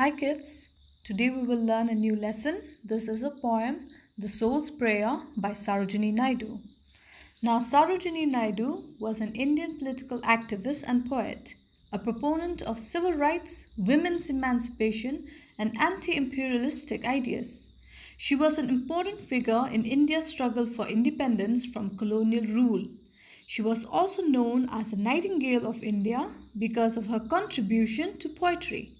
Hi kids, today we will learn a new lesson. This is a poem, The Soul's Prayer by Sarojini Naidu. Now, Sarojini Naidu was an Indian political activist and poet, a proponent of civil rights, women's emancipation, and anti-imperialistic ideas. She was an important figure in India's struggle for independence from colonial rule. She was also known as the Nightingale of India because of her contribution to poetry.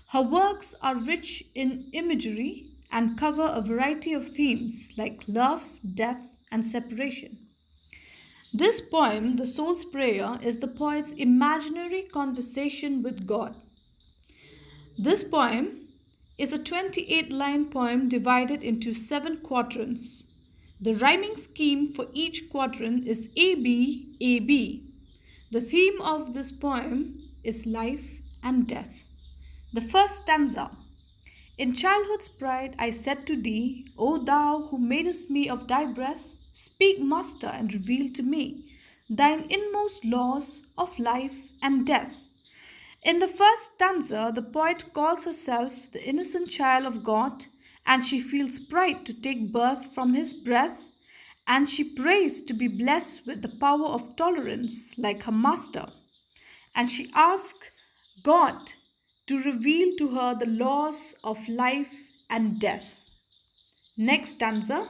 Her works are rich in imagery and cover a variety of themes like love, death, and separation. This poem, The Soul's Prayer, is the poet's imaginary conversation with God. This poem is a 28-line poem divided into 7 quadrants. The rhyming scheme for each quadrant is AB, AB. The theme of this poem is life and death. The first stanza. In childhood's pride I said to thee, O thou who madest me of thy breath, speak, Master, and reveal to me thine inmost laws of life and death. In the first stanza, the poet calls herself the innocent child of God, and she feels pride to take birth from his breath, and she prays to be blessed with the power of tolerance like her master. And she asks God to reveal to her the laws of life and death. Next stanza.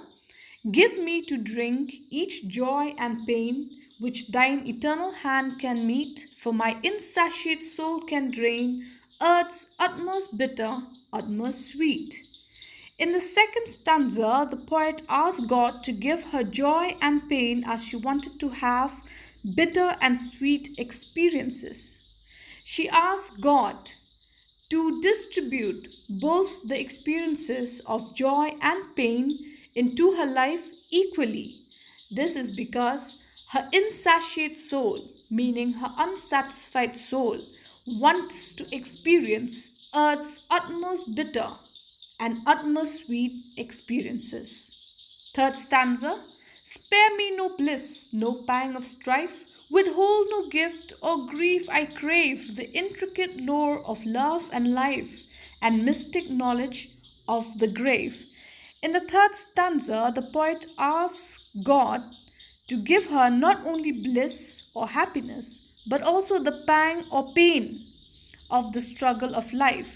Give me to drink each joy and pain which thine eternal hand can meet, for my insatiate soul can drain earth's utmost bitter, utmost sweet. In the second stanza, the poet asks God to give her joy and pain as she wanted to have bitter and sweet experiences. She asks God to distribute both the experiences of joy and pain into her life equally. This is because her insatiate soul, meaning her unsatisfied soul, wants to experience earth's utmost bitter and utmost sweet experiences. Third stanza. Spare me no bliss, no pang of strife, withhold no gift or grief I crave, the intricate lore of love and life, and mystic knowledge of the grave. In the third stanza, the poet asks God to give her not only bliss or happiness, but also the pang or pain of the struggle of life.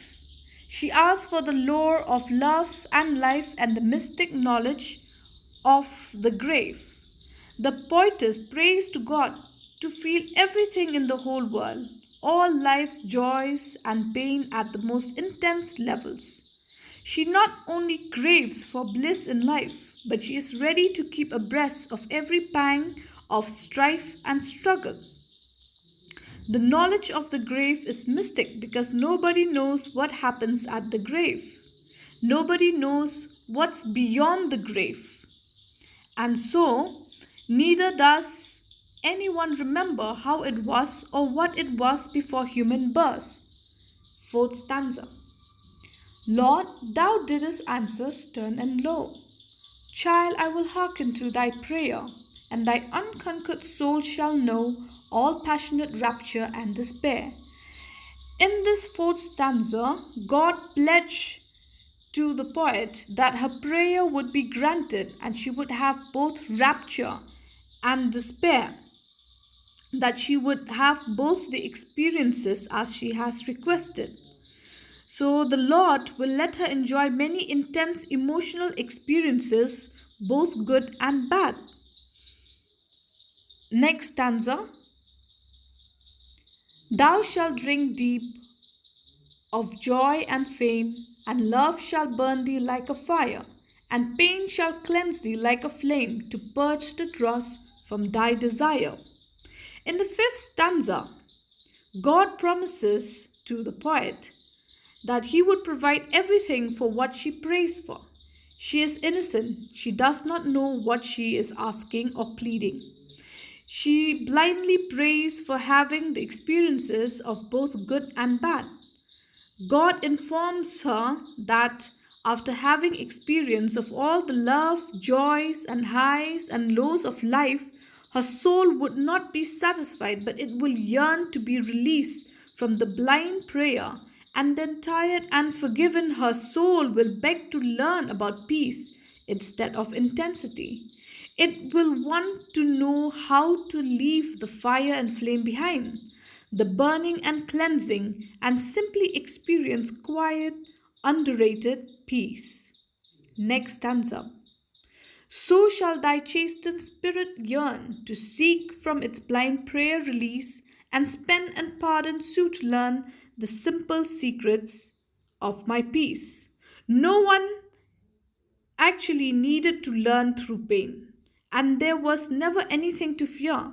She asks for the lore of love and life and the mystic knowledge of the grave. The poetess prays to God to feel everything in the whole world, all life's joys and pain at the most intense levels. She not only craves for bliss in life, but she is ready to keep abreast of every pang of strife and struggle. The knowledge of the grave is mystic because nobody knows what happens at the grave. Nobody knows what's beyond the grave. And so, neither does anyone remember how it was or what it was before human birth. Fourth stanza. Lord, thou didst answer stern and low. Child, I will hearken to thy prayer, and thy unconquered soul shall know all passionate rapture and despair. In this fourth stanza, God pledged to the poet that her prayer would be granted and she would have both rapture and despair, that she would have both the experiences as she has requested. So the Lord will let her enjoy many intense emotional experiences, both good and bad. Next stanza. Thou shalt drink deep of joy and fame, and love shall burn thee like a fire, and pain shall cleanse thee like a flame to purge the dross from thy desire. In the fifth stanza, God promises to the poet that he would provide everything for what she prays for. She is innocent. She does not know what she is asking or pleading. She blindly prays for having the experiences of both good and bad. God informs her that after having experience of all the love, joys, and highs and lows of life, her soul would not be satisfied, but it will yearn to be released from the blind prayer And then, tired and forgiven, her soul will beg to learn about peace instead of intensity. It will want to know how to leave the fire and flame behind, the burning and cleansing, and simply experience quiet, underrated peace. Next stanza. So shall thy chastened spirit yearn to seek from its blind prayer release, and spend and pardon sue to learn the simple secrets of my peace. No one actually needed to learn through pain, and there was never anything to fear.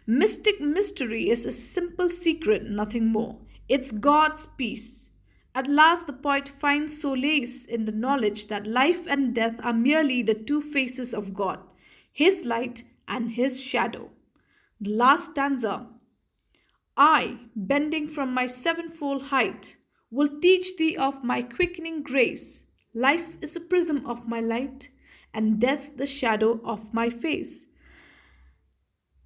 Mystic mystery is a simple secret, nothing more. It's God's peace. At last, the poet finds solace in the knowledge that life and death are merely the two faces of God, His light and His shadow. The last stanza. I, bending from my sevenfold height, will teach thee of my quickening grace. Life is a prism of my light, and death the shadow of my face.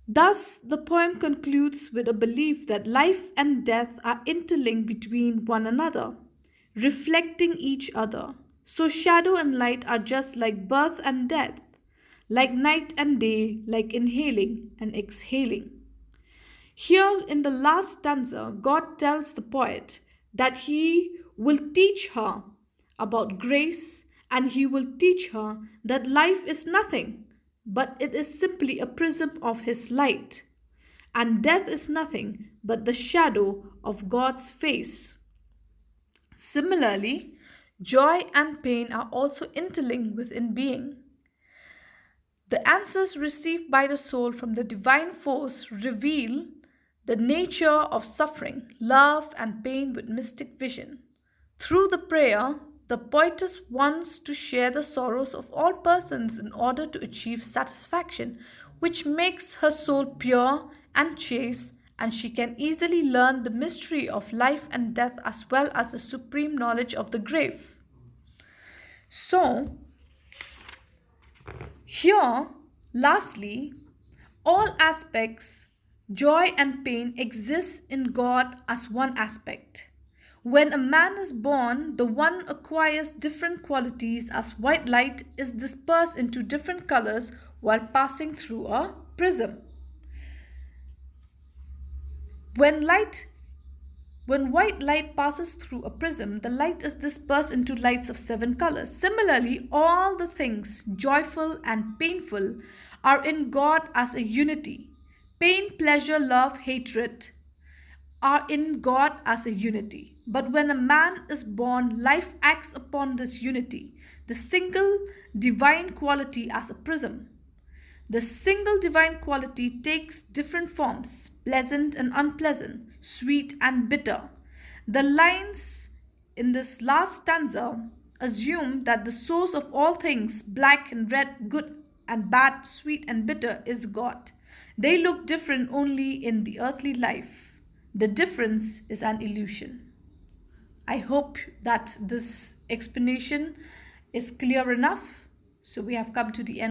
Thus, the poem concludes with a belief that life and death are interlinked between one another, reflecting each other. So, shadow and light are just like birth and death, like night and day, like inhaling and exhaling. Here in the last stanza, God tells the poet that He will teach her about grace, and He will teach her that life is nothing, but it is simply a prism of His light, and death is nothing but the shadow of God's face. Similarly, joy and pain are also interlinked within being. The answers received by the soul from the divine force reveal the nature of suffering, love, and pain with mystic vision. Through the prayer, the poetess wants to share the sorrows of all persons in order to achieve satisfaction, which makes her soul pure and chaste, and she can easily learn the mystery of life and death as well as the supreme knowledge of the grave. So, here, lastly, all aspects, joy and pain, exist in God as one aspect. When a man is born, the one acquires different qualities as white light is dispersed into different colors while passing through a prism. When light When white light passes through a prism, the light is dispersed into lights of seven colors. Similarly, all the things, joyful and painful, are in God as a unity. Pain, pleasure, love, hatred are in God as a unity. But when a man is born, life acts upon this unity, the single divine quality as a prism. The single divine quality takes different forms, pleasant and unpleasant, sweet and bitter. The lines in this last stanza assume that the source of all things, black and red, good and bad, sweet and bitter, is God. They look different only in the earthly life. The difference is an illusion. I hope that this explanation is clear enough. So we have come to the end.